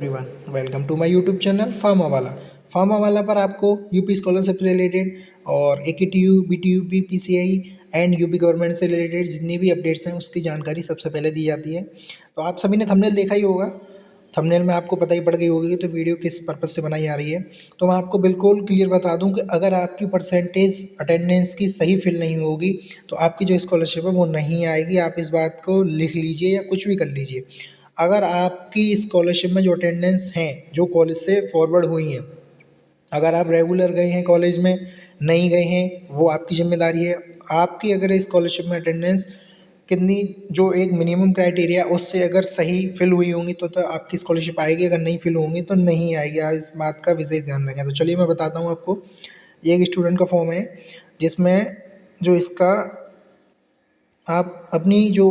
Everyone, welcome to my YouTube channel pharma वाला पर आपको यूपी स्कॉलरशिप से रिलेटेड और AKTU, BTU, PCI and UP government से रिलेटेड जितनी भी अपडेट्स हैं उसकी जानकारी सबसे पहले दी जाती है। तो आप सभी ने थंबनेल देखा ही होगा। थंबनेल में आपको पता ही पड़ गई होगी तो वीडियो किस पर्पज़ से बनाई जा रही है। तो मैं आपको बिल्कुल क्लियर बता दूं कि अगर आपकी परसेंटेज अटेंडेंस की सही फिल नहीं होगी तो आपकी जो स्कॉलरशिप है वो नहीं आएगी। आप इस बात को लिख लीजिए या कुछ भी कर लीजिए। अगर आपकी स्कॉलरशिप में जो अटेंडेंस हैं जो कॉलेज से फॉरवर्ड हुई हैं, अगर आप रेगुलर गए हैं कॉलेज में, नहीं गए हैं वो आपकी जिम्मेदारी है। आपकी अगर स्कॉलरशिप में अटेंडेंस कितनी जो एक मिनिमम क्राइटेरिया उससे अगर सही फिल हुई होंगी तो आपकी स्कॉलरशिप आएगी, अगर नहीं फिल होंगी तो नहीं आएगी। आप इस बात का विशेष ध्यान रखें। तो चलिए मैं बताता हूँ आपको। ये एक स्टूडेंट का फॉर्म है जिसमें जो इसका आप अपनी जो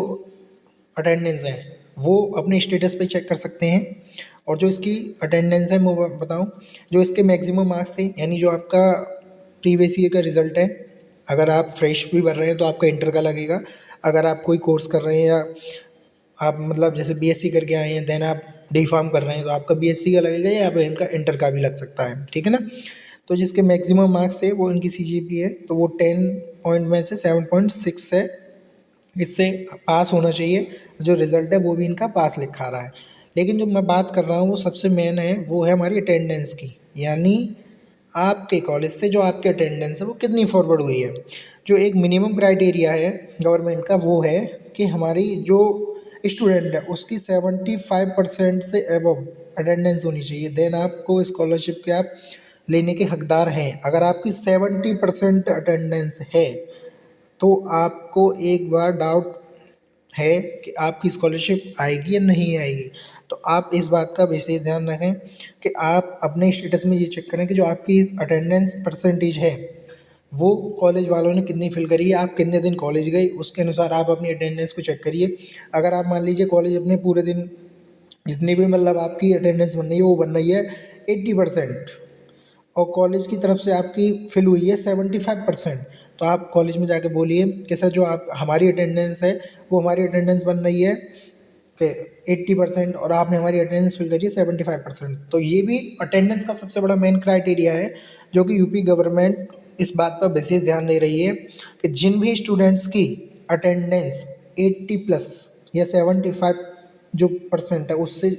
अटेंडेंस है वो अपने स्टेटस पे चेक कर सकते हैं। और जो इसकी अटेंडेंस है मैं बताऊं, जो इसके मैक्सिमम मार्क्स थे यानी जो आपका प्रीवियस ईयर का रिज़ल्ट है। अगर आप फ्रेश भी भर रहे हैं तो आपका इंटर का लगेगा। अगर आप कोई कोर्स कर रहे हैं या आप मतलब जैसे बीएससी करके आए हैं देन आप डी फार्म कर रहे हैं तो आपका बीएससी का लगेगा या फिर इनका इंटर का भी लग सकता है, ठीक है ना। तो जिसके मैक्सिमम मार्क्स थे वो इनकी सीजीपी है तो वो 10 पॉइंट में से 7.6 है, इससे पास होना चाहिए। जो रिज़ल्ट है वो भी इनका पास लिखा रहा है। लेकिन जो मैं बात कर रहा हूँ वो सबसे मेन है, वो है हमारी अटेंडेंस की। यानी आपके कॉलेज से जो आपकी अटेंडेंस है वो कितनी फॉरवर्ड हुई है। जो एक मिनिमम क्राइटेरिया है गवर्नमेंट का वो है कि हमारी जो स्टूडेंट है उसकी 75% से एबव अटेंडेंस होनी चाहिए, देन आपको स्कॉलरशिप के आप लेने के हकदार हैं। अगर आपकी 70% अटेंडेंस है तो आपको एक बार डाउट है कि आपकी स्कॉलरशिप आएगी या नहीं आएगी। तो आप इस बात का विशेष ध्यान रखें कि आप अपने स्टेटस में ये चेक करें कि जो आपकी अटेंडेंस परसेंटेज है वो कॉलेज वालों ने कितनी फिल करी है, आप कितने दिन कॉलेज गए उसके अनुसार आप अपनी अटेंडेंस को चेक करिए। अगर आप मान लीजिए कॉलेज अपने पूरे दिन जितनी भी मतलब आपकी अटेंडेंस बन रही है वो बन रही है 80% और कॉलेज की तरफ से आपकी फिल हुई है 75%, तो आप कॉलेज में जाके बोलिए कि सर जो आप हमारी अटेंडेंस है वो हमारी अटेंडेंस बन रही है 80% और आपने हमारी अटेंडेंस फिल करी है 75%। तो ये भी अटेंडेंस का सबसे बड़ा मेन क्राइटेरिया है जो कि यूपी गवर्नमेंट इस बात पर विशेष ध्यान दे रही है कि जिन भी स्टूडेंट्स की अटेंडेंस 80 प्लस या 75 जो परसेंट है उससे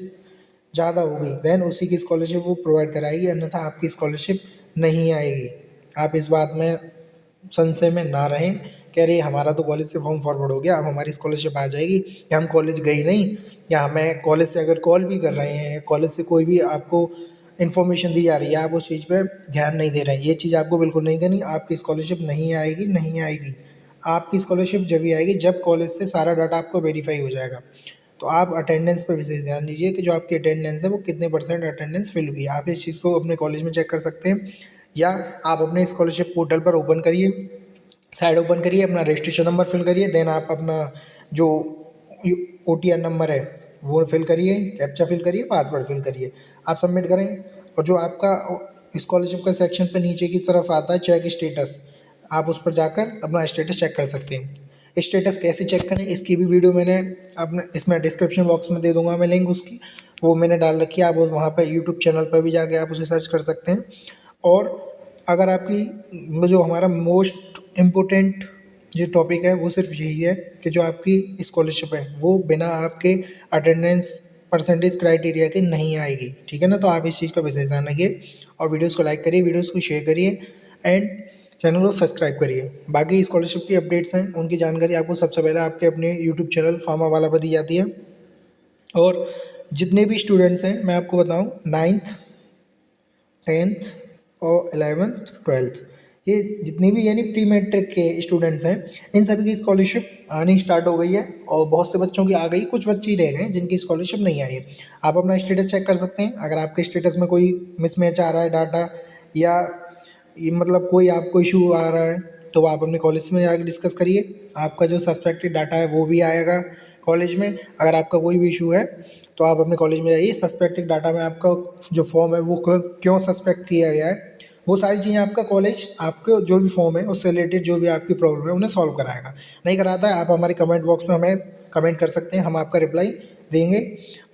ज़्यादा होगी देन उसी की स्कॉलरशिप वो प्रोवाइड कराएगी, अन्यथा आपकी स्कॉलरशिप नहीं आएगी। आप इस बात में संशय में ना रहें कि अरे हमारा तो कॉलेज से फॉर्म फॉरवर्ड हो गया अब हमारी स्कॉलरशिप आ जाएगी, या हम कॉलेज गए नहीं, या हमें कॉलेज से अगर कॉल भी कर रहे हैं, कॉलेज से कोई भी आपको इन्फॉर्मेशन दी जा रही है आप उस चीज़ पे ध्यान नहीं दे रहे हैं। ये चीज़ आपको बिल्कुल नहीं करनी। आपकी स्कॉलरशिप नहीं आएगी, नहीं आएगी। आपकी स्कॉलरशिप जब ही आएगी जब कॉलेज से सारा डाटा आपको वेरीफाई हो जाएगा। तो आप अटेंडेंस पर विशेष ध्यान दीजिए कि जो आपकी अटेंडेंस है वो कितने परसेंट अटेंडेंस फिल हुई है। आप इस चीज़ को अपने कॉलेज में चेक कर सकते हैं या आप अपने स्कॉलरशिप पोर्टल पर ओपन करिए, साइड ओपन करिए, अपना रजिस्ट्रेशन नंबर फिल करिए, देन आप अपना जो OTR नंबर है वो फिल करिए, कैप्चा फिल करिए, पासवर्ड फिल करिए, आप सबमिट करें। और जो आपका स्कॉलरशिप का सेक्शन पे नीचे की तरफ आता है चेक स्टेटस, आप उस पर जाकर अपना स्टेटस चेक कर सकते हैं। स्टेटस कैसे चेक करें इसकी भी वीडियो मैंने अपने इसमें डिस्क्रिप्शन बॉक्स में दे दूंगा मैं लिंक उसकी, वो मैंने डाल रखी है। आप वहाँ पर यूट्यूब चैनल पर भी जाके आप उसे सर्च कर सकते हैं। और अगर आपकी जो हमारा मोस्ट इम्पोर्टेंट जो टॉपिक है वो सिर्फ यही है कि जो आपकी स्कॉलरशिप है वो बिना आपके अटेंडेंस परसेंटेज क्राइटेरिया के नहीं आएगी, ठीक है ना। तो आप इस चीज़ का विशेष ध्यान रखिए और वीडियोज़ को लाइक करिए, वीडियोज़ को शेयर करिए एंड चैनल को सब्सक्राइब करिए। बाकी स्कॉलरशिप की अपडेट्स हैं उनकी जानकारी आपको सबसे पहले आपके अपने यूट्यूब चैनल फार्मा वाला पर दी जाती है। और जितने भी स्टूडेंट्स हैं मैं आपको बताऊं 9th 10th और 11th 12th ये जितनी भी यानी प्री मैट्रिक के स्टूडेंट्स हैं इन सभी की स्कॉलरशिप आनी स्टार्ट हो गई है और बहुत से बच्चों की आ गई, कुछ बच्चे ही रह गए जिनकी स्कॉलरशिप नहीं आई है। आप अपना स्टेटस चेक कर सकते हैं। अगर आपके स्टेटस में कोई मिसमैच आ रहा है डाटा या ये मतलब कोई आपको इशू आ रहा है तो आप अपने कॉलेज में जाकर डिस्कस करिए। आपका जो सस्पेक्टेड डाटा है वो भी आएगा कॉलेज में। अगर आपका कोई भी इशू है तो आप अपने कॉलेज में जाइए, सस्पेक्टेड डाटा में आपका जो फॉर्म है वो क्यों सस्पेक्ट किया गया है वो सारी चीज़ें आपका कॉलेज आपके जो भी फॉर्म है उससे रिलेटेड जो भी आपकी प्रॉब्लम है उन्हें सॉल्व कराएगा। नहीं कराता है आप हमारे कमेंट बॉक्स में हमें कमेंट कर सकते हैं, हम आपका रिप्लाई देंगे।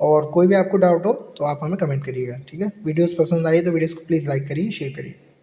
और कोई भी आपको डाउट हो तो आप हमें कमेंट करिएगा, ठीक है। वीडियोस पसंद आई तो वीडियोस को प्लीज़ लाइक करिए, शेयर करिए।